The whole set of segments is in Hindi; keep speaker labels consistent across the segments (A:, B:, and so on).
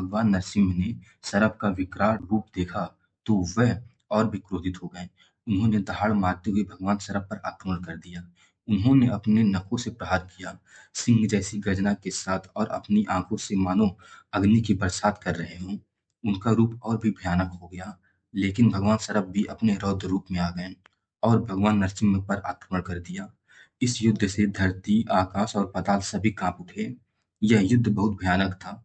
A: भगवान नरसिंह ने सर्प का विकराल रूप देखा तो वह और भी क्रोधित हो गए। उन्होंने दहाड़ मारते हुए भगवान सर्प पर आक्रमण कर दिया। उन्होंने अपने नखों से प्रहार किया, सिंह जैसी गर्जना के साथ, और अपनी आंखों से मानो अग्नि की बरसात कर रहे हों। उनका रूप और भी भयानक हो गया। लेकिन भगवान सर्प भी अपने रौद्र रूप में आ गए और भगवान नरसिंह पर आक्रमण कर दिया। इस युद्ध से धरती, आकाश और पाताल सभी कांप उठे। यह युद्ध बहुत भयानक था।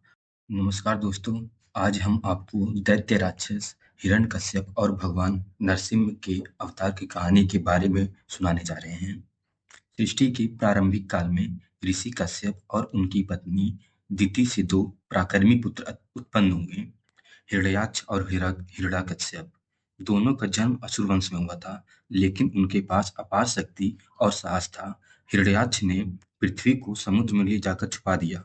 A: नमस्कार दोस्तों, आज हम आपको दैत्य राक्षस हिरण्यकश्यप और भगवान नरसिंह के अवतार की कहानी के बारे में सुनाने जा रहे हैं। सृष्टि के प्रारंभिक काल में ऋषि कश्यप और उनकी पत्नी दिति से दो पराक्रमी पुत्र उत्पन्न हुए, हिरण्याक्ष और हिरण्याकश्यप। दोनों का जन्म असुर वंश में हुआ था, लेकिन उनके पास अपार शक्ति और साहस था। हिरण्याक्ष ने पृथ्वी को समुद्र में ले जाकर छुपा दिया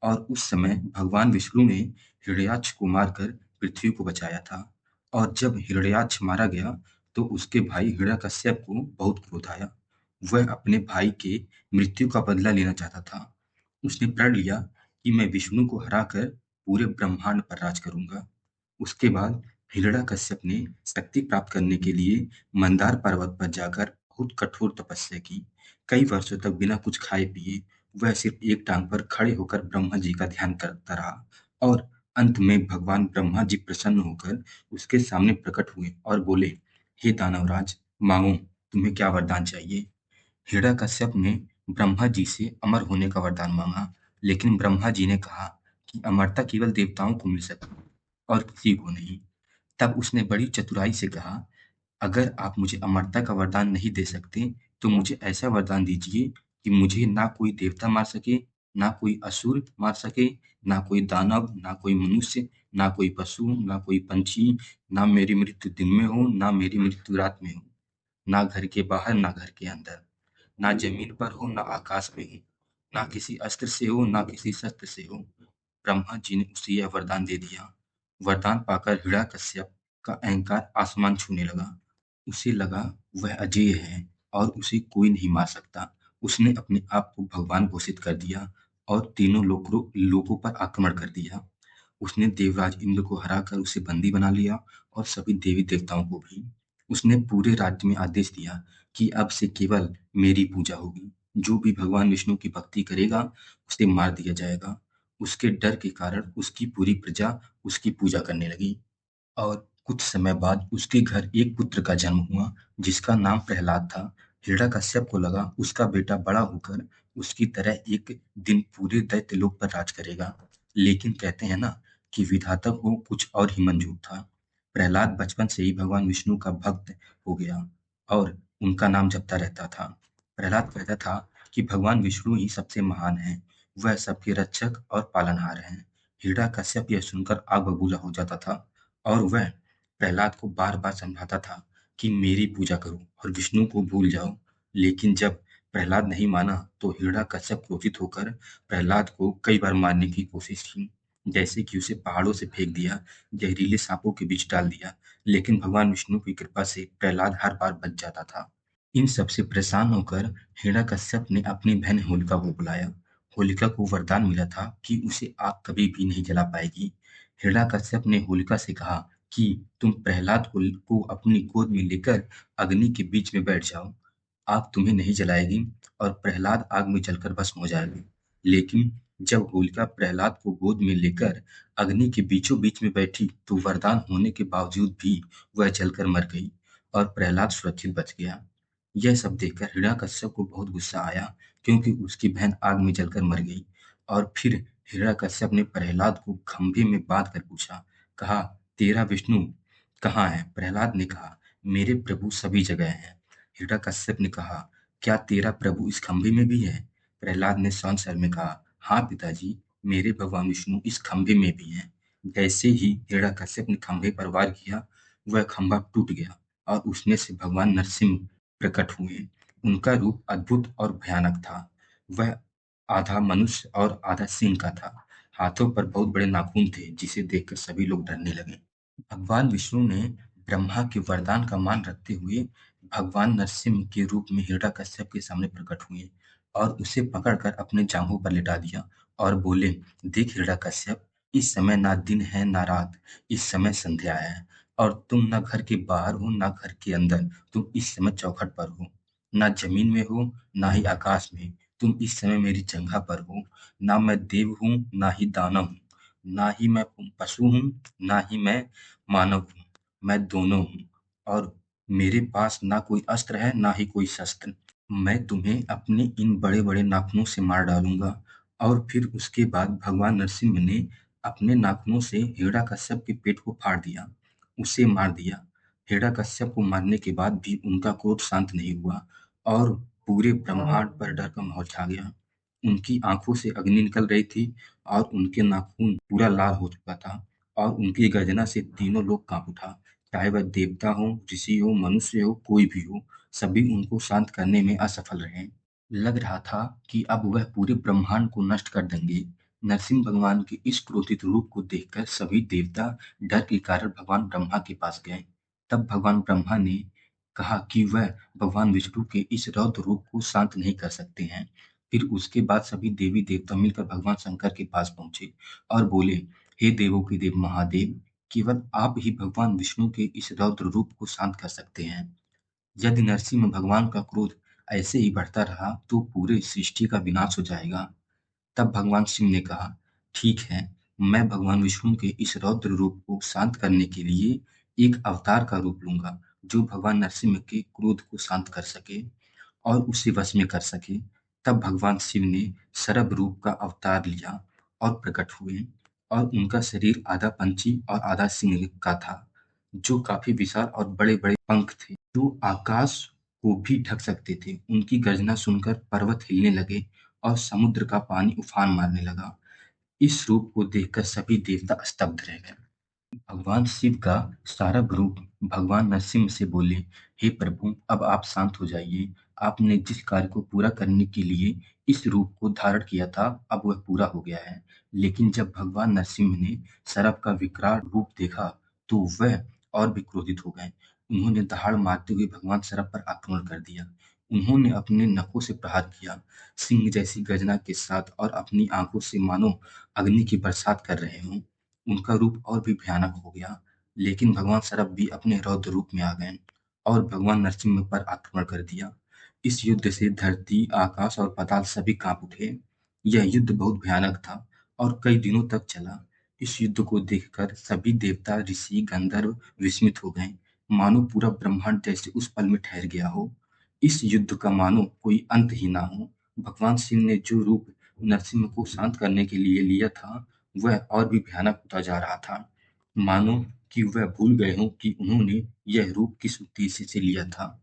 A: और उस समय भगवान विष्णु ने हिरण्याक्ष को मारकर पृथ्वी को बचाया था। और जब हिरण्याक्ष मारा गया तो उसके भाई हिरण्यकश्यप को बहुत क्रोध आया। वह अपने भाई के मृत्यु का बदला लेना चाहता था। उसने प्रण लिया कि मैं विष्णु को हराकर पूरे ब्रह्मांड पर राज करूंगा। उसके बाद हिरण्याकश्यप ने शक्ति प्राप्त करने के लिए मंदार पर्वत पर जाकर बहुत कठोर तपस्या की। कई वर्षों तक बिना कुछ खाए पिए वह सिर्फ एक टांग पर खड़े होकर ब्रह्मा जी का ध्यान करता रहा और अंत में भगवान ब्रह्मा जी प्रसन्न होकर उसके सामने प्रकट हुए और बोले, हे दानवराज, मांगो, तुम्हें क्या वरदान चाहिए। हिरण्याकश्यप ने ब्रह्मा जी से अमर होने का वरदान मांगा, लेकिन ब्रह्मा जी ने कहा कि अमरता केवल देवताओं को मिल सकती है और किसी को नहीं। तब उसने बड़ी चतुराई से कहा, अगर आप मुझे अमरता का वरदान नहीं दे सकते तो मुझे ऐसा वरदान दीजिए कि मुझे ना कोई देवता मार सके, ना कोई असुर मार सके, ना कोई दानव, ना कोई मनुष्य, ना कोई पशु, ना कोई पंछी, ना मेरी मृत्यु दिन में हो, ना मेरी मृत्यु रात में हो, ना घर के बाहर, ना घर के अंदर, ना जमीन पर हो, ना आकाश में हो, ना किसी अस्त्र से हो, ना किसी शस्त्र से हो। ब्रह्मा जी ने उसे यह वरदान दे दिया। वरदान पाकर हिरण्याकश्यप का अहंकार आसमान छूने लगा। उसे लगा वह अजेय है और उसे कोई नहीं मार सकता। उसने अपने आप को भगवान घोषित कर दिया और तीनों लोगों पर आक्रमण कर दिया। उसने देवराज इंद्र को हराकर उसे बंदी बना लिया और सभी देवी देवताओं को भी। उसने पूरे राज्य में आदेश दिया कि अब से केवल मेरी पूजा होगी। जो भी भगवान विष्णु की भक्ति करेगा उसे मार दिया जाएगा। उसके डर के कारण उसकी पूरी प्रजा उसकी पूजा करने लगी और कुछ समय बाद उसके घर एक पुत्र का जन्म हुआ जिसका नाम प्रहलाद था। हिरण्याकश्यप को लगा उसका बेटा बड़ा होकर उसकी तरह एक दिन पूरे दैत्यलोक पर राज करेगा। लेकिन कहते हैं ना कि विधाता को कुछ और ही मंजूर था। प्रहलाद बचपन से ही भगवान विष्णु का भक्त हो गया और उनका नाम जपता रहता था। प्रहलाद कहता था कि भगवान विष्णु ही सबसे महान है, वह सबके रक्षक और पालनहार हैं। हिरण्याकश्यप यह सुनकर आग बबूला हो जाता था और वह प्रहलाद को बार बार समझाता था कि मेरी पूजा करो और विष्णु को भूल जाओ। लेकिन जब प्रहलाद नहीं माना तो हिरण्याकश्यप क्रोधित होकर प्रहलाद को कई बार मारने की कोशिश की, जैसे कि उसे पहाड़ों से फेंक दिया, जहरीले सांपों के बीच डाल दिया। लेकिन भगवान विष्णु की कृपा से प्रहलाद हर बार बच जाता था। इन सबसे परेशान होकर हिरण्याकश्यप ने अपनी बहन होलिका को बुलाया। होलिका को वरदान मिला था कि उसे आग कभी भी नहीं जला पाएगी। हिरण्याकश्यप ने होलिका से कहा कि तुम प्रहलाद को अपनी गोद में लेकर अग्नि के बीच में बैठ जाओ। आग तुम्हें नहीं जलाएगी और प्रहलाद आग में जलकर भस्म हो जाएगा। लेकिन जब होलिका प्रहलाद को गोद में लेकर अग्नि के बीचों बीच में बैठी तो वरदान होने के बावजूद भी वह जलकर मर गई और प्रहलाद सुरक्षित बच गया। यह सब देखकर हिरण्याकश्यप को बहुत गुस्सा आया क्योंकि उसकी बहन आग में जलकर मर गई। और फिर हिरण्याकश्यप ने प्रहलाद को खंभे में बांध कर पूछा, कहा, तेरा विष्णु कहाँ है? प्रहलाद ने कहा, मेरे प्रभु सभी जगह हैं। हिरण्याकश्यप ने कहा, क्या तेरा प्रभु इस खंभे में भी है? प्रहलाद ने शांत स्वर में कहा, हाँ पिताजी, मेरे भगवान विष्णु इस खंभे में भी हैं। जैसे ही हिरण्याकश्यप ने खंभे पर वार किया, वह खंभा टूट गया और उसमें से भगवान नरसिंह प्रकट हुए। उनका रूप अद्भुत और भयानक था। वह आधा मनुष्य और आधा सिंह का था। हाथों पर बहुत बड़े नाखून थे जिसे देखकर सभी लोग डरने लगे। भगवान विष्णु ने ब्रह्मा के वरदान का मान रखते हुए भगवान नरसिंह के रूप में हिरण्याकश्यप के सामने प्रकट हुए और उसे पकड़कर अपने जांघों पर लिटा दिया और बोले, देख हिरण्याकश्यप, इस समय ना दिन है ना रात, इस समय संध्या है, और तुम ना घर के बाहर हो ना घर के अंदर, तुम इस समय चौखट पर हो। ना जमीन में हो ना ही आकाश में, तुम इस समय मेरी जगह पर हो। ना मैं देव हूँ ना ही दानव हूँ, ना ही मैं पशु हूँ ना ही मैं मानव हूँ, मैं दोनों हूँ। और मेरे पास ना कोई अस्त्र है ना ही कोई शस्त्र। मैं तुम्हें अपने इन बड़े बड़े नाखूनों से मार डालूंगा। और फिर उसके बाद भगवान नरसिंह ने अपने नाखूनों से हिरण्यकश्यप के पेट को फाड़ दिया, उसे मार दिया। हिरण्यकश्यप को मारने के बाद भी उनका क्रोध शांत नहीं हुआ, और पूरे ब्रह्मांड पर डर का माहौल छा गया। उनकी आंखों से अग्नि निकल रही थी, और उनके नाखून पूरा लाल हो चुका था, और उनकी गर्जना से तीनों लोग कांप उठा। चाहे वह देवता हो, ऋषि हो, मनुष्य हो, कोई भी हो, सभी उनको शांत करने में असफल रहे। लग रहा था कि अब वह पूरे ब्रह्मांड को नष्ट कर देंगे। नरसिंह भगवान के इस क्रोधित रूप को देखकर सभी देवता डर के कारण भगवान ब्रह्मा के पास गए। तब भगवान ब्रह्मा ने कहा कि वह भगवान विष्णु के इस रौद्र रूप को शांत नहीं कर सकते हैं। फिर उसके बाद सभी देवी देवता मिलकर भगवान शंकर के पास पहुंचे और बोले, हे देवों के देव महादेव, केवल आप ही भगवान विष्णु के इस रौद्र रूप को शांत कर सकते हैं। यदि नरसिंह भगवान का क्रोध ऐसे ही बढ़ता रहा तो पूरे सृष्टि का विनाश हो जाएगा। तब भगवान शिव ने कहा, ठीक है, मैं भगवान विष्णु के इस रौद्र रूप को शांत करने के लिए एक अवतार का रूप लूंगा, जो भगवान नरसिंह के क्रोध को शांत कर सके और उसे वश में कर सके। तब भगवान शिव ने सरभ रूप का अवतार लिया और प्रकट हुए, और उनका शरीर आधा पंछी और आधा सिंह का था, जो काफी विशाल और बड़े बड़े पंख थे, जो आकाश को भी ढक सकते थे। उनकी गर्जना सुनकर पर्वत हिलने लगे और समुद्र का पानी उफान मारने लगा। इस रूप को देखकर सभी देवता स्तब्ध रह गए। भगवान शिव का सारा ग्रुप भगवान नरसिंह से बोले, हे प्रभु, अब आप शांत हो जाइए। आपने जिस कार्य को पूरा करने के लिए इस रूप को धारण किया था, अब वह पूरा हो गया है। लेकिन जब भगवान नरसिंह ने सर्प का विकराल रूप देखा तो वह और भी क्रोधित हो गए। उन्होंने दहाड़ मारते हुए भगवान सर्प पर आक्रमण कर दिया। उन्होंने अपने नखों से प्रहार किया, सिंह जैसी गर्जना के साथ, और अपनी आंखों से मानो अग्नि की बरसात कर रहे हों। उनका रूप और भी भयानक हो गया। लेकिन भगवान सरप भी अपने रौद्र रूप में आ गए और भगवान नरसिंह पर आक्रमण कर दिया। इस युद्ध से धरती, आकाश और पाताल सभी कांप उठे। यह युद्ध बहुत भयानक था और कई दिनों तक चला। इस युद्ध को देखकर सभी देवता, ऋषि, गंधर्व विस्मित हो गए, मानो पूरा ब्रह्मांड जैसे उस पल में ठहर गया हो। इस युद्ध का मानो कोई अंत ही ना हो। भगवान शिव ने जो रूप नरसिंह को शांत करने के लिए लिया था, वह और भी भयानक होता जा रहा था, मानो कि वह भूल गए हों कि उन्होंने यह रूप किस उद्देश्य से लिया था।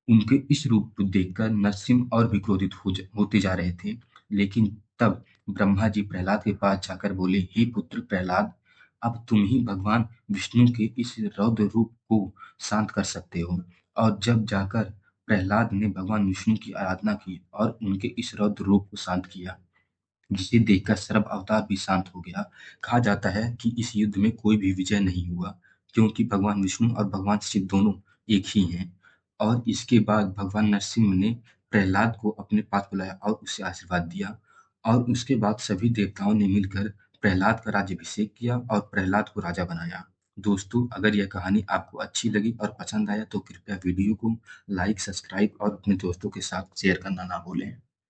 A: उनके इस रूप को देखकर नरसिंह और भी क्रोधित होते जा रहे थे। लेकिन तब ब्रह्मा जी प्रहलाद के पास जाकर बोले, हे पुत्र प्रहलाद, अब तुम ही भगवान विष्णु के इस रौद्र रूप को शांत कर सकते हो। और जब जाकर प्रहलाद ने भगवान विष्णु की आराधना की और उनके इस रौद्र रूप को शांत किया, जिसे देखकर सर्प अवतार भी शांत हो गया। कहा जाता है कि इस युद्ध में कोई भी विजय नहीं हुआ, क्योंकि भगवान विष्णु और भगवान शिव दोनों एक ही हैं। और इसके बाद भगवान नरसिंह ने प्रहलाद को अपने पास बुलाया और उसे आशीर्वाद दिया, और उसके बाद सभी देवताओं ने मिलकर प्रहलाद का राज्याभिषेक किया और प्रहलाद को राजा बनाया। दोस्तों, अगर यह कहानी आपको अच्छी लगी और पसंद आया तो कृपया वीडियो को लाइक, सब्सक्राइब और अपने दोस्तों के साथ शेयर करना ना भूलें।